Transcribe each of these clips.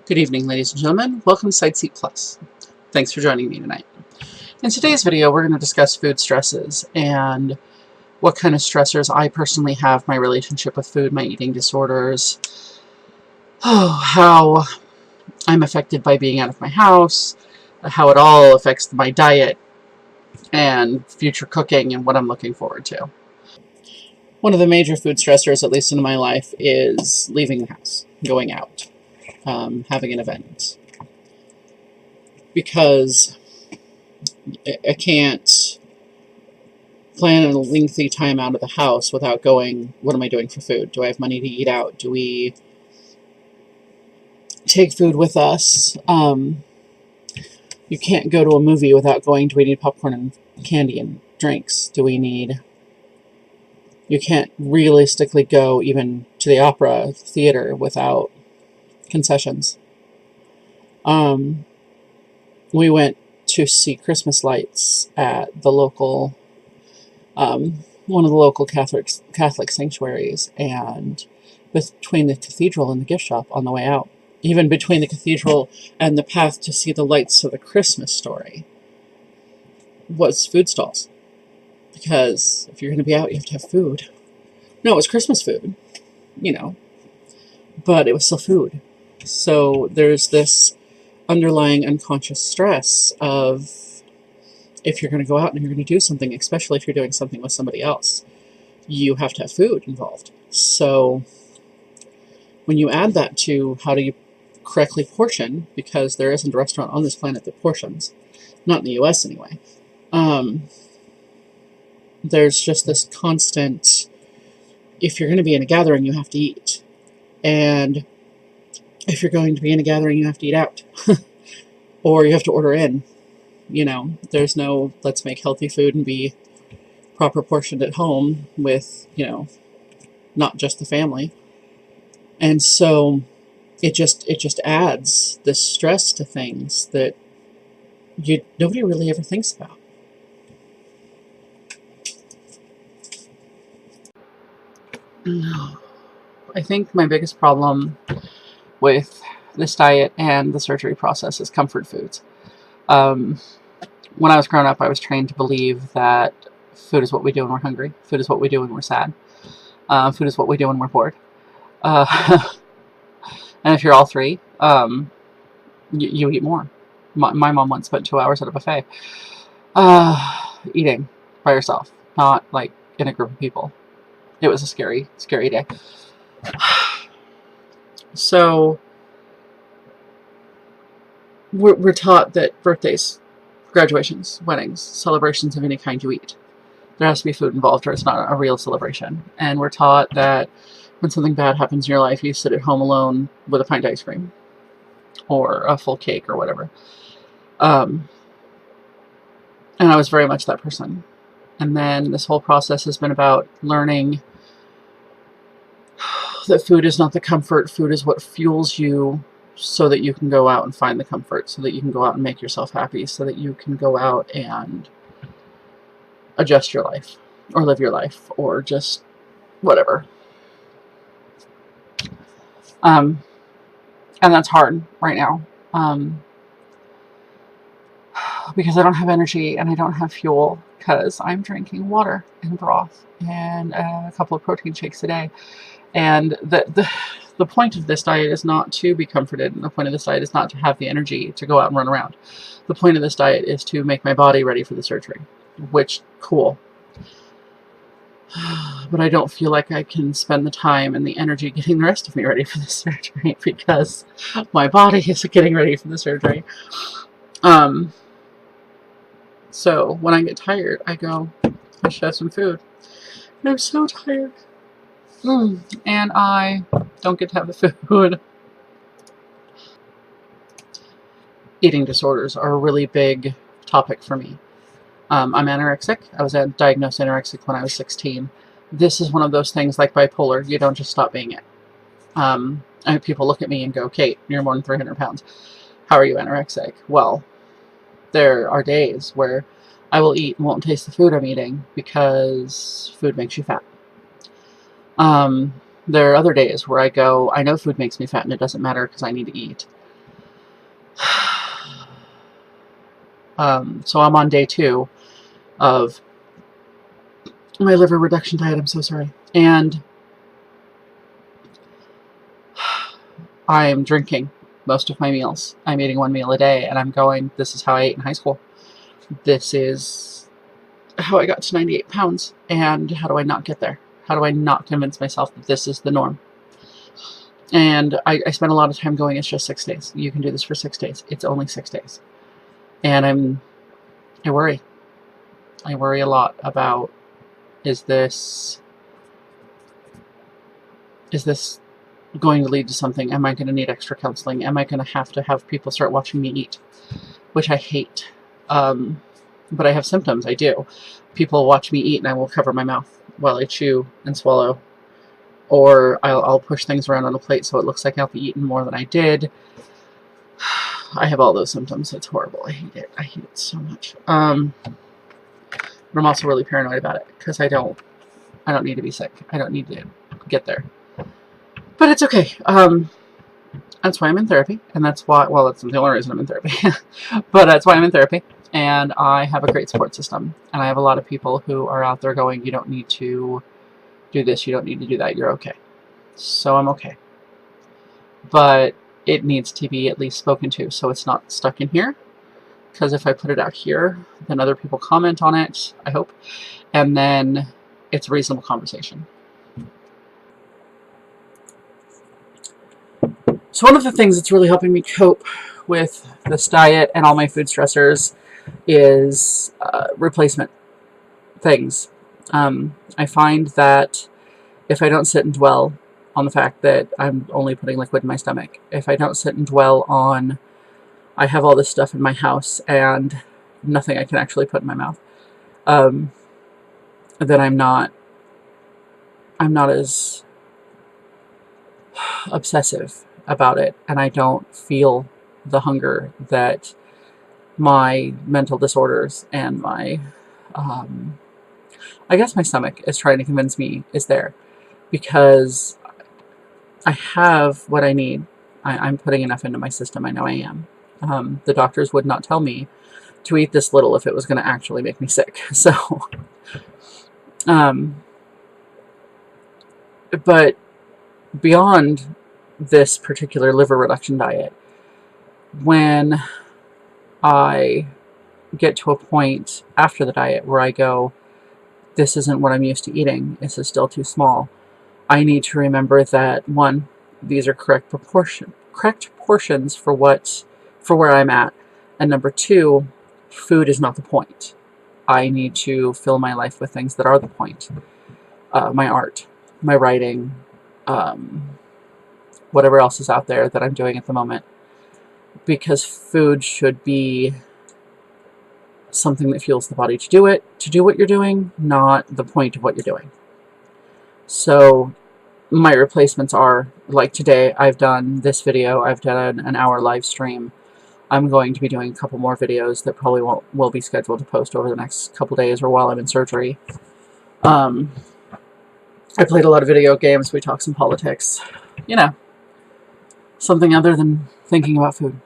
Good evening, ladies and gentlemen. Welcome to Side Seat Plus. Thanks for joining me tonight. In today's video, we're going to discuss food stresses and what kind of stressors I personally have, my relationship with food, my eating disorders, how I'm affected by being out of my house, how it all affects my diet and future cooking and what I'm looking forward to. One of the major food stressors, at least in my life, is leaving the house, going out, having an event. Because I can't plan a lengthy time out of the house without going, what am I doing for food? Do I have money to eat out? Do we take food with us? You can't go to a movie without going, do we need popcorn and candy and drinks? You can't realistically go even to the opera theater without concessions. We went to see Christmas lights at the local one of the local Catholic sanctuaries, and between the cathedral and the gift shop on the way out, even between the cathedral and the path to see the lights of the Christmas story, was food stalls. Because if you're going to be out, you have to have food. No, it was Christmas food, but it was still food. So there's this underlying unconscious stress of, if you're going to go out and you're going to do something, especially if you're doing something with somebody else, you have to have food involved. So when you add that to how do you correctly portion, because there isn't a restaurant on this planet that portions, not in the US anyway, there's just this constant, if you're going to be in a gathering, you have to eat. And if you're going to be in a gathering, you have to eat out. Or you have to order in. There's no, let's make healthy food and be proper portioned at home with, not just the family. And so it just adds this stress to things that nobody really ever thinks about. I think my biggest problem with this diet and the surgery process is comfort foods. When I was growing up, I was trained to believe that food is what we do when we're hungry. Food is what we do when we're sad. Food is what we do when we're bored. And if you're all three, you eat more. My mom once spent 2 hours at a buffet eating by herself, not like in a group of people. It was a scary, scary day. So we're taught that birthdays, graduations, weddings, celebrations of any kind, you eat. There has to be food involved or it's not a real celebration. And we're taught that when something bad happens in your life, you sit at home alone with a pint of ice cream or a full cake or whatever. And I was very much that person. And then this whole process has been about learning that food is not the comfort. Food is what fuels you so that you can go out and find the comfort, so that you can go out and make yourself happy, so that you can go out and adjust your life or live your life or just whatever. And that's hard right now because I don't have energy and I don't have fuel because I'm drinking water and broth and a couple of protein shakes a day. And the point of this diet is not to be comforted, and the point of this diet is not to have the energy to go out and run around. The point of this diet is to make my body ready for the surgery, which, cool. But I don't feel like I can spend the time and the energy getting the rest of me ready for the surgery because my body is getting ready for the surgery. So when I get tired, I go, I should have some food. And I'm so tired. And I don't get to have the food. Eating disorders are a really big topic for me. I'm anorexic. I was diagnosed anorexic when I was 16. This is one of those things like bipolar. You don't just stop being it. And people look at me and go, Kate, you're more than 300 pounds. How are you anorexic? Well, there are days where I will eat and won't taste the food I'm eating because food makes you fat. There are other days where I go, I know food makes me fat and it doesn't matter because I need to eat. So I'm on day 2 of my liver reduction diet. I'm so sorry. And I'm drinking most of my meals. I'm eating 1 meal a day, and I'm going, this is how I ate in high school. This is how I got to 98 pounds. And how do I not get there? How do I not convince myself that this is the norm? And I spent a lot of time going, it's just 6 days. You can do this for 6 days. It's only 6 days. And I worry. I worry a lot about, is this going to lead to something? Am I going to need extra counseling? Am I going to have people start watching me eat? Which I hate. But I have symptoms. I do. People watch me eat and I will cover my mouth while I chew and swallow. Or I'll push things around on a plate so it looks like I'll be eating more than I did. I have all those symptoms. It's horrible. I hate it. I hate it so much. But I'm also really paranoid about it because I don't need to be sick. I don't need to get there. But it's okay. That's why I'm in therapy. And that's why, well, that's the only reason I'm in therapy. But that's why I'm in therapy. And I have a great support system. And I have a lot of people who are out there going, you don't need to do this, you don't need to do that, you're okay. So I'm okay. But it needs to be at least spoken to, so it's not stuck in here. Because if I put it out here, then other people comment on it, I hope. And then it's a reasonable conversation. So one of the things that's really helping me cope with this diet and all my food stressors is replacement things. I find that if I don't sit and dwell on the fact that I'm only putting liquid in my stomach, if I don't sit and dwell on I have all this stuff in my house and nothing I can actually put in my mouth, then I'm not as obsessive about it, and I don't feel the hunger that my mental disorders and my I guess my stomach is trying to convince me is there, because I have what I need. I'm putting enough into my system. I know I am. The doctors would not tell me to eat this little if it was going to actually make me sick. So, but beyond this particular liver reduction diet, when I get to a point after the diet where I go, this isn't what I'm used to eating, this is still too small, I need to remember that, one, these are correct portions for where I'm at, and number two, food is not the point. I need to fill my life with things that are the point. My art, my writing, whatever else is out there that I'm doing at the moment, because food should be something that fuels the body to do what you're doing, not the point of what you're doing. So my replacements are, like today, I've done this video, I've done an hour live stream. I'm going to be doing a couple more videos that probably will be scheduled to post over the next couple days or while I'm in surgery. I played a lot of video games, we talked some politics, you know, something other than thinking about food.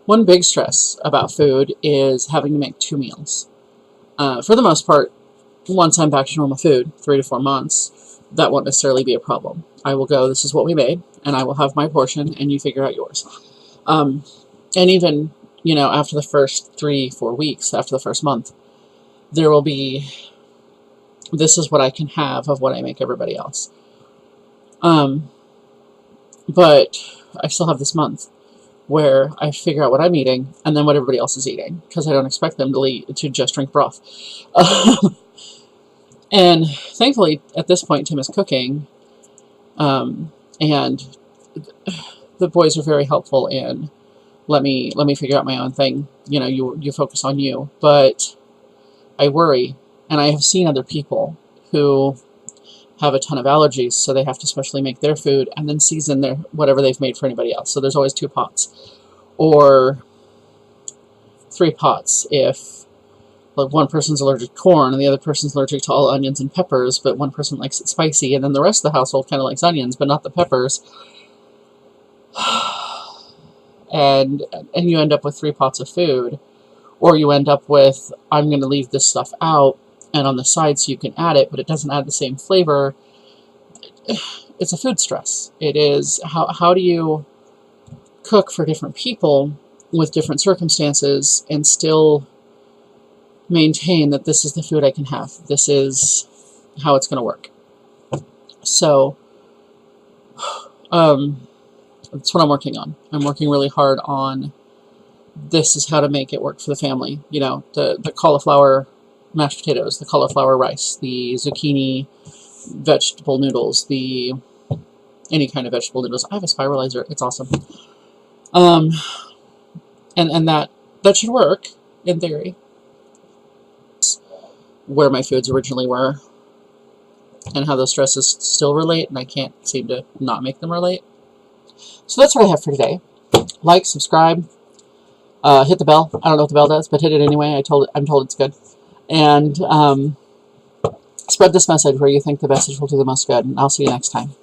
One big stress about food is having to make 2 meals. For the most part, once I'm back to normal food, 3 to 4 months, that won't necessarily be a problem. I will go, this is what we made, and I will have my portion, and you figure out yours. And even, you know, after the first 3-4 weeks, after the first month, there will be, this is what I can have of what I make everybody else. But I still have this month where I figure out what I'm eating and then what everybody else is eating, because I don't expect them to just drink broth. And thankfully, at this point, Tim is cooking, and the boys are very helpful in let me figure out my own thing. You know, you focus on you. But I worry, and I have seen other people who have a ton of allergies, so they have to specially make their food and then season their whatever they've made for anybody else. So there's always 2 pots or 3 pots if, like, one person's allergic to corn and the other person's allergic to all onions and peppers, but one person likes it spicy, and then the rest of the household kind of likes onions but not the peppers. and you end up with 3 pots of food, or you end up with, I'm going to leave this stuff out and on the side so you can add it, but it doesn't add the same flavor. It's a food stress. It is, how do you cook for different people with different circumstances and still maintain that this is the food I can have. This is how it's going to work. So, that's what I'm working on. I'm working really hard on, this is how to make it work for the family. You know, the cauliflower mashed potatoes, the cauliflower rice, the zucchini vegetable noodles, any kind of vegetable noodles. I have a spiralizer. It's awesome. And that should work in theory. Where my foods originally were and how those stresses still relate, and I can't seem to not make them relate. So that's what I have for today. Like, subscribe, hit the bell. I don't know what the bell does, but hit it anyway. I'm told it's good. And spread this message where you think the message will do the most good. And I'll see you next time.